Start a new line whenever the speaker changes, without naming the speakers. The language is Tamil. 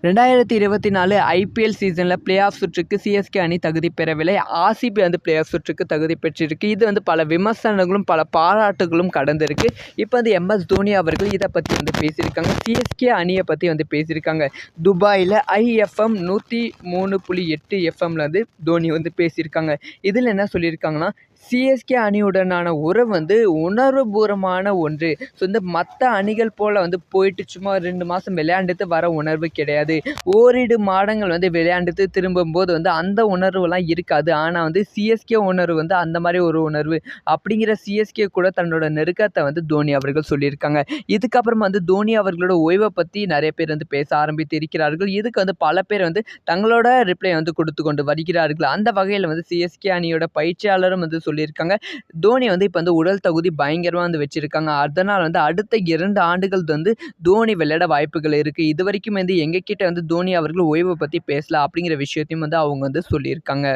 2024 ஐபிஎல் சீசனில் பிளே ஆஃப் சுற்றுக்கு சிஎஸ்கே அணி தகுதி பெறவில்லை. ஆர்சிபி பிளே ஆஃப் சுற்றுக்கு தகுதி பெற்றிருக்கு. இது பல விமர்சனங்களும் பல பாராட்டுகளும் கடந்திருக்கு. இப்போ எம்எஸ் தோனி அவர்கள் இதை பற்றி பேசியிருக்காங்க. சிஎஸ்கே அணியை பற்றி பேசியிருக்காங்க. துபாயில் IFM 103.8 FMல தோனி பேசியிருக்காங்க. இதில் என்ன சொல்லியிருக்காங்கன்னா, சிஎஸ்கே அணியுடனான உறவு உணர்வுபூர்வமான ஒன்று. ஸோ மற்ற அணிகள் போல் போயிட்டு சும்மா 2 மாதம் விளையாண்டுட்டு வர உணர்வு கிடையாது. ஓரிரு மாதங்கள் விளையாண்டுட்டு திரும்பும்போது அந்த உணர்வுலாம் இருக்காது. ஆனால் சிஎஸ்கே உணர்வு அந்த மாதிரி ஒரு உணர்வு அப்படிங்கிற சிஎஸ்கே கூட தன்னோட நெருக்கத்தை தோனி அவர்கள் சொல்லியிருக்காங்க. இதுக்கப்புறம் தோனி அவர்களோட ஓய்வை பற்றி நிறைய பேர் பேச ஆரம்பித்து இருக்கிறார்கள். இதுக்கு பல பேர் தங்களோட ரிப்ளை கொடுத்து கொண்டு வருகிறார்கள். அந்த வகையில் சிஎஸ்கே அணியோட பயிற்சியாளரும் சொல்லியிருக்காங்க. தோனி இப்போ உடல் தகுதி பயங்கரமாக வச்சிருக்காங்க. அதனால் அடுத்த 2 ஆண்டுகள் தோனி விளையாட வாய்ப்புகள் இருக்கு. இது வரைக்கும் எங்ககிட்ட தோனி அவர்கள் ஓய்வை பற்றி பேசல அப்படிங்கிற விஷயத்தையும் அவங்க சொல்லியிருக்காங்க.